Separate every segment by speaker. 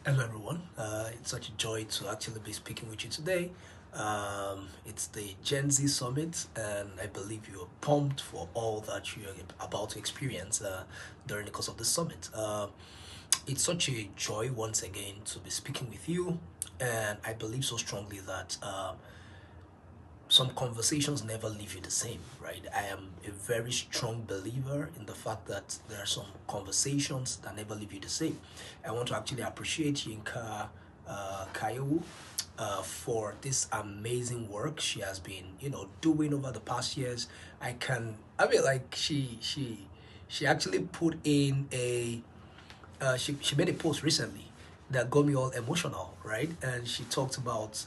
Speaker 1: Hello, everyone. It's such a joy to actually be speaking with you today. It's the Gen Z Summit, and I believe you're pumped for all that you're about to experience during the course of the summit. It's such a joy once again to be speaking with you, and I believe so strongly that some conversations never leave you the same, right? I am a very strong believer in the fact that there are some conversations that never leave you the same. I want to actually appreciate Yinka Kayowu for this amazing work she has been, doing over the past years. She actually put in she made a post recently that got me all emotional, right? And she talked about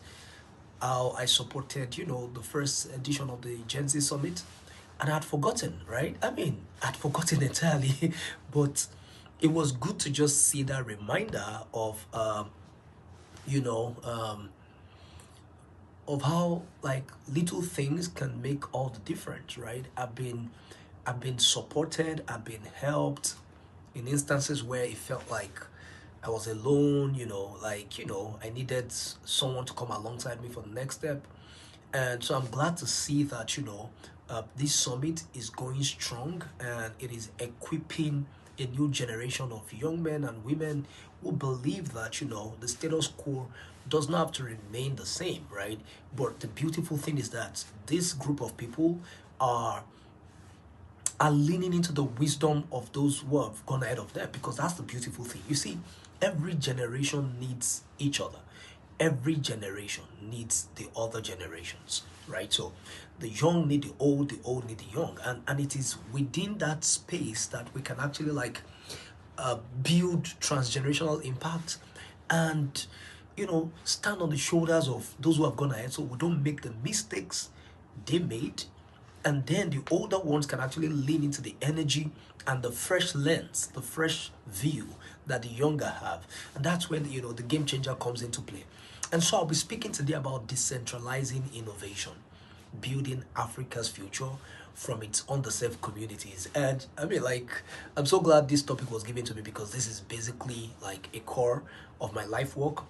Speaker 1: how I supported, the first edition of the Gen Z Summit, and I'd forgotten, right? I'd forgotten entirely, but it was good to just see that reminder you know, um, of how like little things can make all the difference, right? I've been supported, I've been helped in instances where it felt like I was alone, I needed someone to come alongside me for the next step. And so I'm glad to see that, this summit is going strong and it is equipping a new generation of young men and women who believe that, the status quo does not have to remain the same, right? But the beautiful thing is that this group of people are are leaning into the wisdom of those who have gone ahead of them, because that's the beautiful thing. You see, every generation needs each other. Every generation needs the other generations, right? So the young need the old need the young. And it is within that space that we can actually build transgenerational impact and stand on the shoulders of those who have gone ahead so we don't make the mistakes they made, and then the older ones can actually lean into the energy and the fresh lens, the fresh view that the younger have. And that's when the game changer comes into play. And so I'll be speaking today about decentralizing innovation, building Africa's future from its underserved communities. And I'm so glad this topic was given to me, because this is basically like a core of my life work,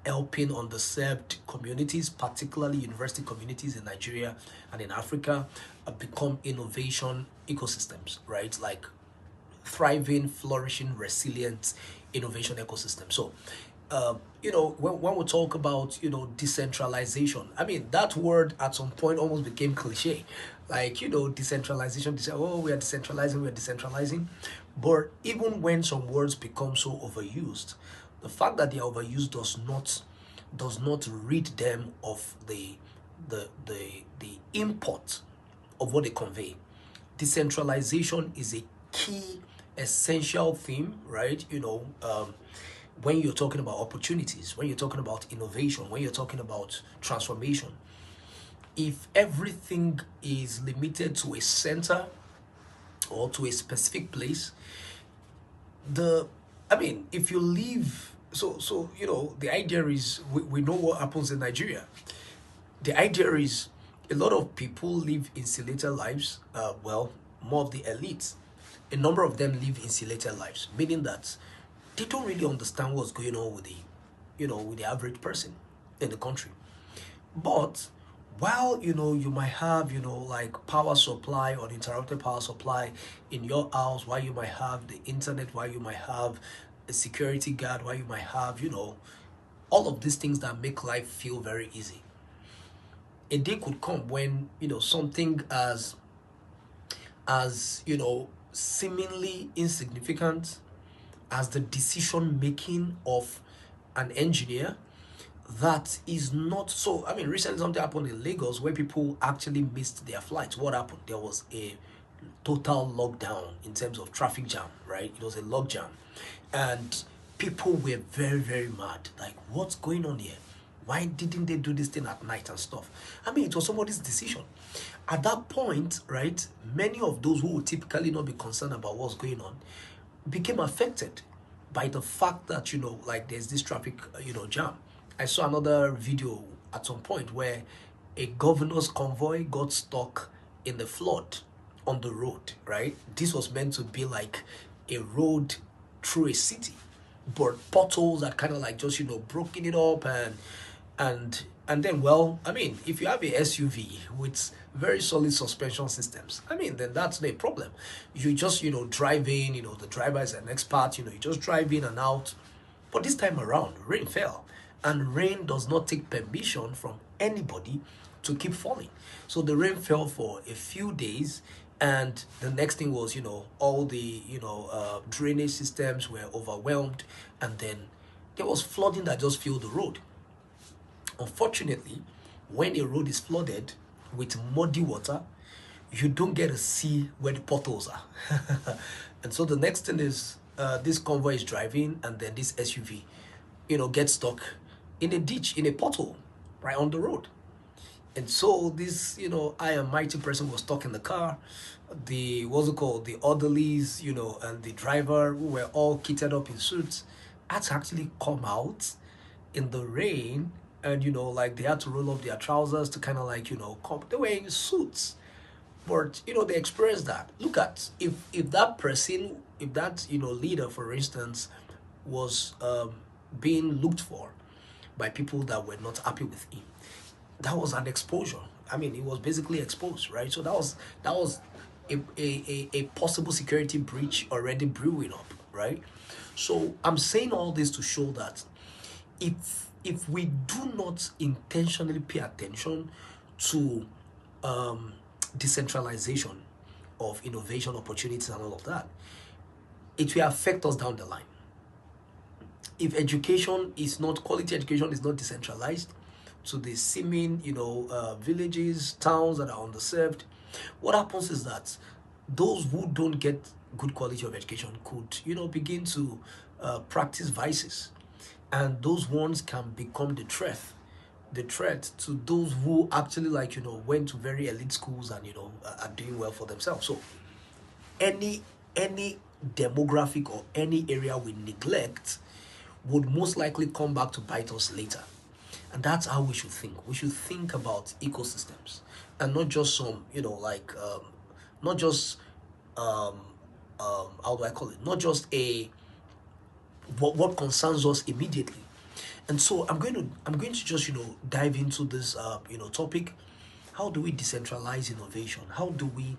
Speaker 1: helping underserved communities, particularly university communities in Nigeria and in Africa, become innovation ecosystems, right? Like thriving, flourishing, resilient innovation ecosystem. So, when we talk about, decentralization, that word at some point almost became cliche. Like, decentralization, oh, we are decentralizing. But even when some words become so overused, the fact that they are overused does not rid them of the import of what they convey. Decentralization is a key essential theme, right? When you're talking about opportunities, when you're talking about innovation, when you're talking about transformation, if everything is limited to a center or to a specific place, the if you leave, the idea is, we know what happens in Nigeria. The idea is, a lot of people live insulated lives. Well, more of the elites, a number of them live insulated lives, meaning that they don't really understand what's going on with the average person in the country. But while you might have like power supply, uninterrupted power supply in your house, while you might have the internet, while you might have a security guard, while you might have all of these things that make life feel very easy, a day could come when something as seemingly insignificant as the decision making of an engineer, that is not so. Recently something happened in Lagos where people actually missed their flights. What happened? There was a total lockdown in terms of traffic jam, right? It was a logjam. And people were very, very mad. Like, what's going on here? Why didn't they do this thing at night and stuff? It was somebody's decision. At that point, right, many of those who would typically not be concerned about what's going on became affected by the fact that like there's this traffic jam. I saw another video at some point where a governor's convoy got stuck in the flood on the road, right? This was meant to be like a road through a city, but potholes that kind of like just broken it up, and then, well, I mean, if you have a SUV with very solid suspension systems, I mean, then that's no problem. You just drive in, the driver is an expert, you just drive in and out. But this time around, rain fell, and rain does not take permission from anybody to keep falling. So the rain fell for a few days, and the next thing was, all the drainage systems were overwhelmed, and then there was flooding that just filled the road. Unfortunately, when a road is flooded with muddy water, you don't get to see where the potholes are. And so the next thing is, this convoy is driving, and then this SUV, gets stuck in a ditch, in a pothole, right on the road. And so this, I am mighty person was stuck in the car. The what's it called? The orderlies, and the driver, who were all kitted up in suits, had to actually come out in the rain, and like they had to roll up their trousers to kind of like come. They were in suits, but they experienced that. Look at, if that person, if that leader, for instance, was being looked for by people that were not happy with him, that was an exposure. I mean, it was basically exposed, right? So that was a possible security breach already brewing up, right? So I'm saying all this to show that if we do not intentionally pay attention to decentralization of innovation opportunities and all of that, it will affect us down the line. If education is not, quality education is not decentralized to the seeming villages, towns that are underserved, what happens is that those who don't get good quality of education could begin to practice vices, and those ones can become the threat to those who actually went to very elite schools and are doing well for themselves. So any demographic or any area we neglect would most likely come back to bite us later. And that's how we should think. We should think about ecosystems, and not just some, not just how do I call it? Not just a what concerns us immediately. And so I'm going to just dive into this topic. How do we decentralize innovation? How do we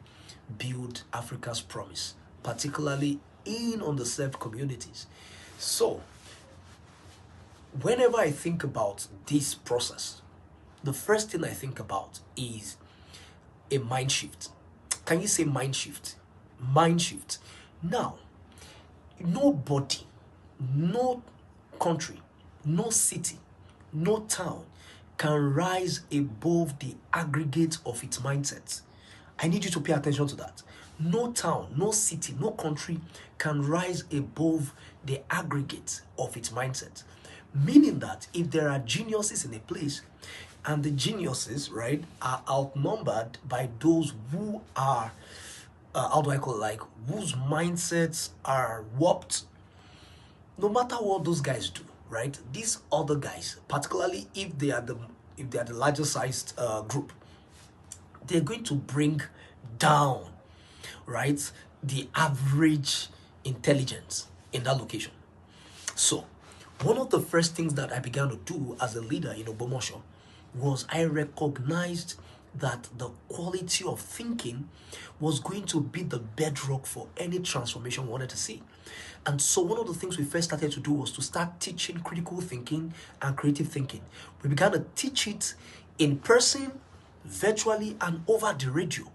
Speaker 1: build Africa's promise, particularly in underserved communities? So whenever I think about this process, the first thing I think about is a mind shift. Can you say mind shift? Mind shift. Now, nobody, no country, no city, no town can rise above the aggregate of its mindset. I need you to pay attention to that. No town, no city, no country can rise above the aggregate of its mindset. Meaning that if there are geniuses in a place, and the geniuses, right, are outnumbered by those who are, how do I call it, like, whose mindsets are warped, no matter what those guys do, right, these other guys, particularly if they are the larger sized group, they're going to bring down, right, the average intelligence in that location. So one of the first things that I began to do as a leader in Obomosho was I recognized that the quality of thinking was going to be the bedrock for any transformation we wanted to see. And so one of the things we first started to do was to start teaching critical thinking and creative thinking. We began to teach it in person, virtually, and over the radio.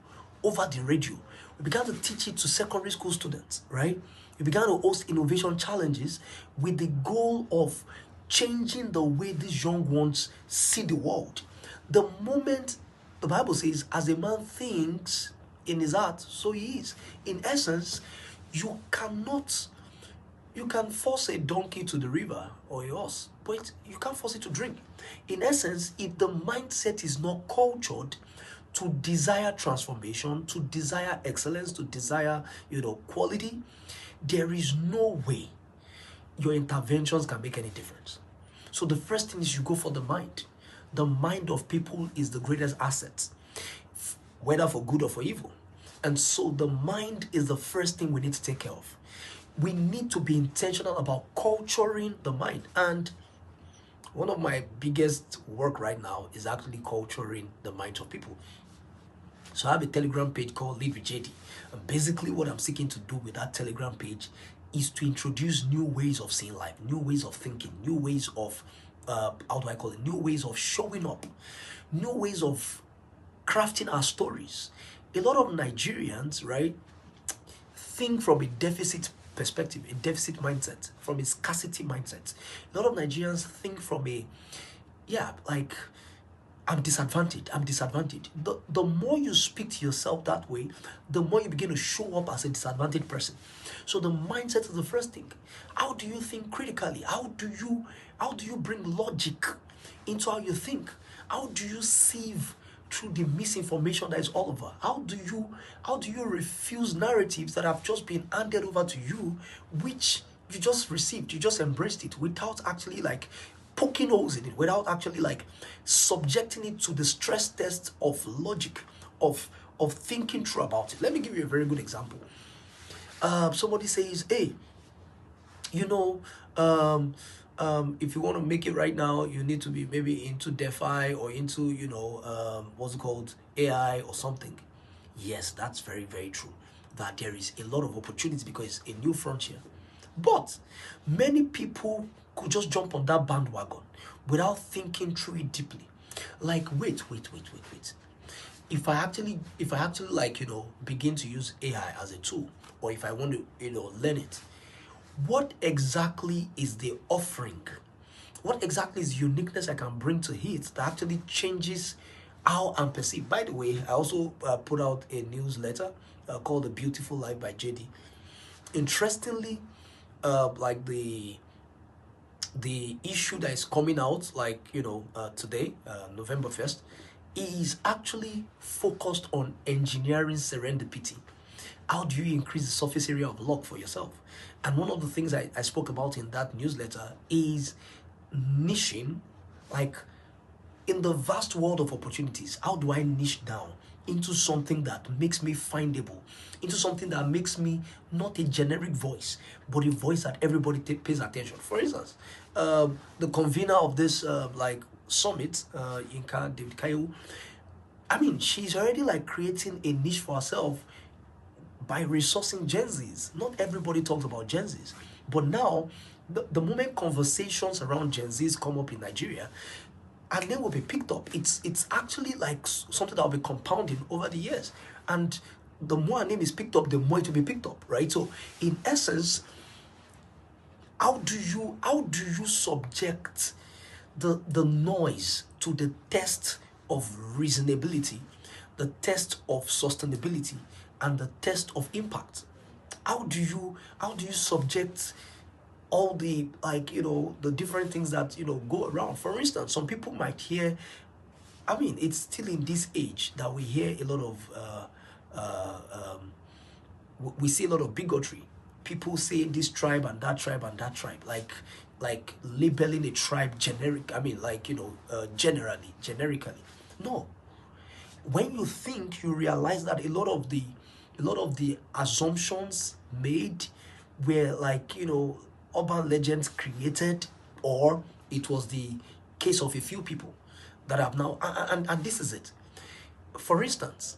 Speaker 1: We began to teach it to secondary school students, right? We began to host innovation challenges with the goal of changing the way these young ones see the world. The moment, the Bible says, as a man thinks in his heart, so he is. In essence, you can force a donkey to the river or a horse, but you can't force it to drink. In essence, if the mindset is not cultured to desire transformation, to desire excellence, to desire, quality, there is no way your interventions can make any difference. So the first thing is you go for the mind. The mind of people is the greatest asset, whether for good or for evil. And so the mind is the first thing we need to take care of. we need to be intentional about culturing the mind. And one of my biggest work right now is actually culturing the minds of people. So I have a Telegram page called Lead with JD. And basically what I'm seeking to do with that Telegram page is to introduce new ways of seeing life, new ways of thinking, new ways of, how do I call it, new ways of showing up, new ways of crafting our stories. A lot of Nigerians, right, think from a deficit perspective, a deficit mindset, from a scarcity mindset. A lot of Nigerians think from a, yeah, like, I'm disadvantaged. I'm disadvantaged. The more you speak to yourself that way, the more you begin to show up as a disadvantaged person. So the mindset is the first thing. How do you think critically? How do you bring logic into how you think? How do you sieve through the misinformation that is all over? How do you refuse narratives that have just been handed over to you, which you just received, you just embraced it without actually like poking holes in it, without actually like subjecting it to the stress test of logic, of thinking through about it. Let me give you a very good example. Somebody says, hey, you know, if you want to make it right now, you need to be maybe into DeFi or into, what's it called, AI or something. Yes, that's very, very true. That there is a lot of opportunity because it's a new frontier. But many people could just jump on that bandwagon without thinking through it deeply. Like, wait. If I actually like, begin to use AI as a tool, or if I want to, learn it, what exactly is the offering? What exactly is uniqueness I can bring to it that actually changes how I'm perceived? By the way, I also put out a newsletter called The Beautiful Life by JD. Interestingly, like the issue that is coming out, like today, November 1st, is actually focused on engineering serendipity. How do you increase the surface area of luck for yourself? And one of the things I spoke about in that newsletter is niching, like, in the vast world of opportunities, how do I niche down into something that makes me findable, into something that makes me not a generic voice, but a voice that everybody pays attention? For instance, the convener of this like summit, Yinka David Kayo, I mean, she's already like creating a niche for herself by resourcing Gen Zs. Not everybody talks about Gen Zs. But now, the moment conversations around Gen Zs come up in Nigeria, and name will be picked up, it's actually like something that will be compounding over the years. And the more a name is picked up, the more it will be picked up, right? So in essence, how do you subject the noise to the test of reasonability, the test of sustainability, and the test of impact? How do you subject all the, like, the different things that go around? For instance, some people might hear, I mean, it's still in this age that we hear a lot of we see a lot of bigotry. People say this tribe and that tribe and that tribe, like labeling a tribe generic. I mean, like, generically. No. When you think, you realize that a lot of the assumptions made were, like, urban legends created, or it was the case of a few people that have now, and this is it. For instance,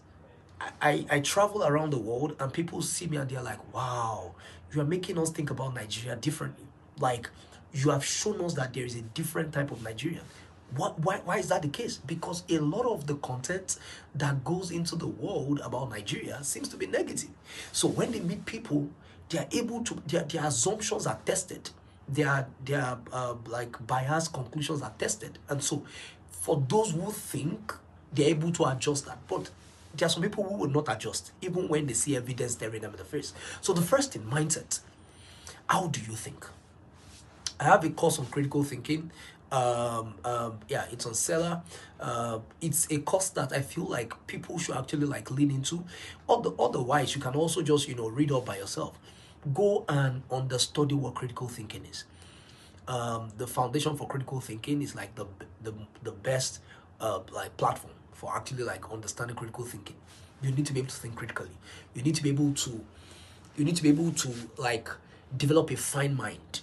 Speaker 1: I travel around the world and people see me and they're like, wow, you are making us think about Nigeria differently. Like, you have shown us that there is a different type of Nigerian. Why is that the case? Because a lot of the content that goes into the world about Nigeria seems to be negative. So when they meet people, they are able to, their assumptions are tested. Their like biased conclusions are tested. And so for those who think, they're able to adjust that. But there are some people who will not adjust, even when they see evidence staring them in the face. So the first thing, mindset. How do you think? I have a course on critical thinking. Yeah, it's on Seller. It's a course that I feel like people should actually like lean into. Otherwise, you can also just read up by yourself. Go and understudy what critical thinking is. The foundation for critical thinking is like the best like platform for actually like understanding critical thinking. You need to be able to think critically. You need to be able to like develop a fine mind.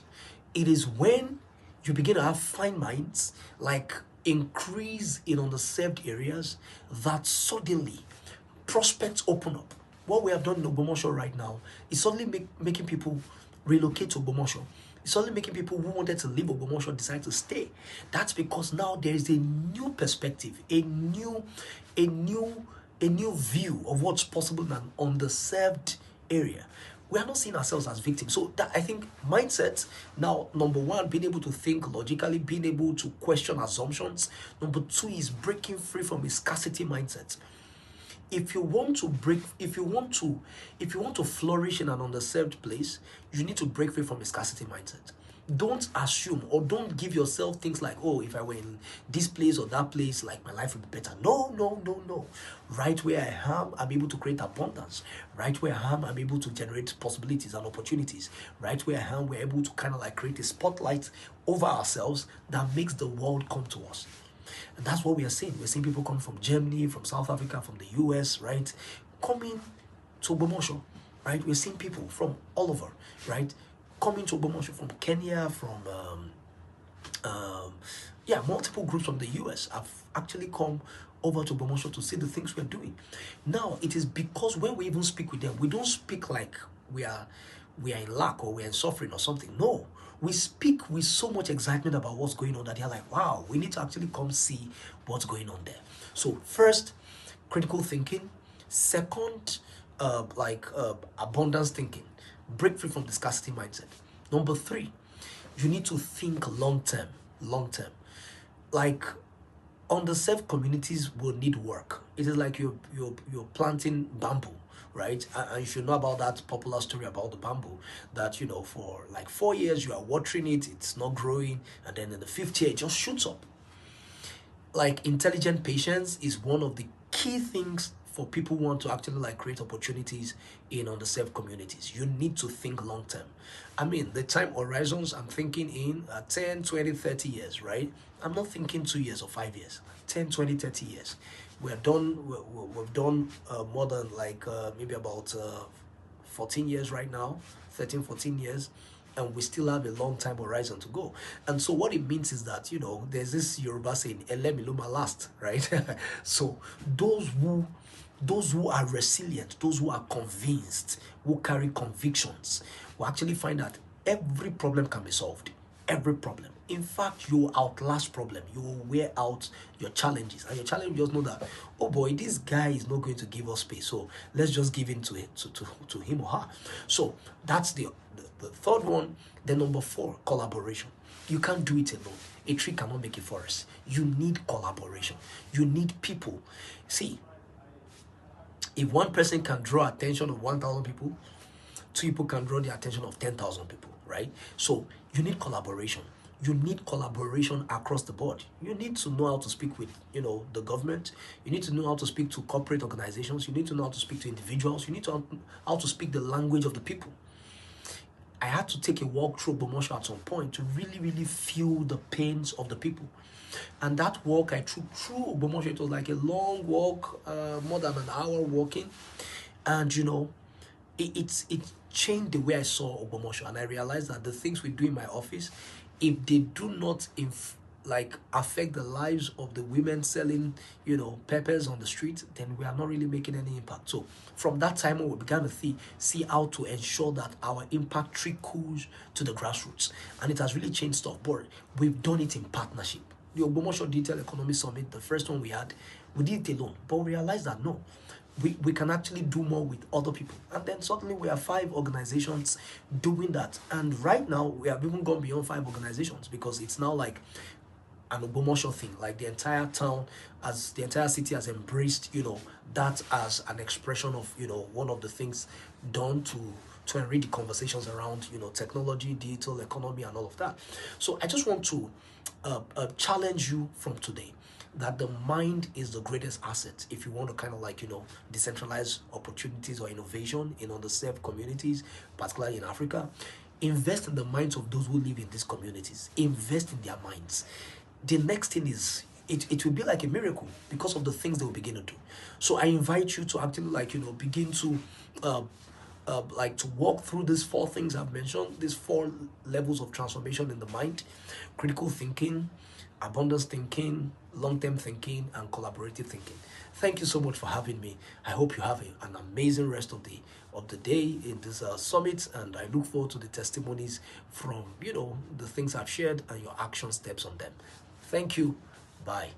Speaker 1: It is when you begin to have fine minds, like increase in underserved areas, that suddenly prospects open up. What we have done in Ogbomosho right now is suddenly making people relocate to Ogbomosho. It's suddenly making people who wanted to leave Ogbomosho decide to stay. That's because now there is a new perspective, a new, a new view of what's possible in an underserved area. We are not seeing ourselves as victims. So that, I think, mindset now, number one, being able to think logically, being able to question assumptions. Number two is breaking free from a scarcity mindset. If you want to break, if you want to flourish in an underserved place, you need to break free from a scarcity mindset. Don't assume or don't give yourself things like, oh, if I were in this place or that place, like my life would be better. No, no, no, no. Right where I am, I'm able to create abundance. Right where I am, I'm able to generate possibilities and opportunities. Right where I am, we're able to kind of like create a spotlight over ourselves that makes the world come to us. And that's what we are seeing. We're seeing people coming from Germany, from South Africa, from the US, right? Coming to Ogbomosho, right? We're seeing people from all over, right? Coming to Ogbomosho from Kenya, from, yeah, multiple groups from the US have actually come over to Ogbomosho to see the things we're doing. Now, it is because when we even speak with them, we don't speak like we are in lack or we're in suffering or something. No, we speak with so much excitement about what's going on that they're like, wow, we need to actually come see what's going on there. So first, critical thinking. Second, abundance thinking. Break free from the scarcity mindset. Number three, you need to think long term. Long term. Like, underserved communities will need work. It is like you're planting bamboo, right? And you should know about that popular story about the bamboo that, you know, for like 4 years you are watering it, it's not growing, and then in the fifth year it just shoots up. Like, intelligent patience is one of the key things for people who want to actually like create opportunities in underserved communities. You need to think long term. I mean, the time horizons I'm thinking in 10, 20, 30 years, right? I'm not thinking 2 years or 5 years, 10, 20, 30 years. We're done, we've done more than like maybe about 14 years right now, 13, 14 years, and we still have a long time horizon to go. And so what it means is that, you know, there's this Yoruba saying, Elemiluma last, right? So those who are resilient, those who are convinced, who carry convictions, will actually find that every problem can be solved. Every problem. In fact, you will outlast problem. You will wear out your challenges. And your challenge, just know that, oh boy, this guy is not going to give us space. So let's just give in to it, to him or her. So that's the third one. Then number four, collaboration. You can't do it alone. A tree cannot make a forest. You need collaboration. You need people. See, if one person can draw attention of 1,000 people, two people can draw the attention of 10,000 people, right? So you need collaboration. You need collaboration across the board. You need to know how to speak with, you know, the government. You need to know how to speak to corporate organizations. You need to know how to speak to individuals. You need to know how to speak the language of the people. I had to take a walk through Ogbomosho at some point to really, really feel the pains of the people. And that walk I took through Ogbomosho, it was like a long walk, more than an hour walking. And, you know, it changed the way I saw Ogbomosho. And I realized that the things we do in my office, if they do not affect the lives of the women selling, you know, peppers on the street, then we are not really making any impact. So from that time on, we began to see how to ensure that our impact trickles to the grassroots. And it has really changed stuff. But we've done it in partnership. The Ogbomosho Detailed Economy Summit, the first one we had, we did it alone. But we realized that no, we can actually do more with other people. And then suddenly we have 5 organizations doing that. And right now, we have even gone beyond 5 organizations because it's now like an Ogbomosho thing. Like the entire town, as the entire city has embraced, you know, that as an expression of, you know, one of the things done to enrich the conversations around, you know, technology, digital economy, and all of that. So I just want to challenge you from today that the mind is the greatest asset if you want to kind of like, you know, decentralize opportunities or innovation in underserved communities, particularly in Africa. Invest in the minds of those who live in these communities. Invest in their minds. The next thing is, it will be like a miracle because of the things they will begin to do. So I invite you to actually, like, you know, begin to like to walk through these four things I've mentioned, these four levels of transformation in the mind: critical thinking, abundance thinking, long-term thinking, and collaborative thinking. Thank you so much for having me. I hope you have an amazing rest of the day in this summit, and I look forward to the testimonies from the things I've shared and your action steps on them. Thank you. Bye.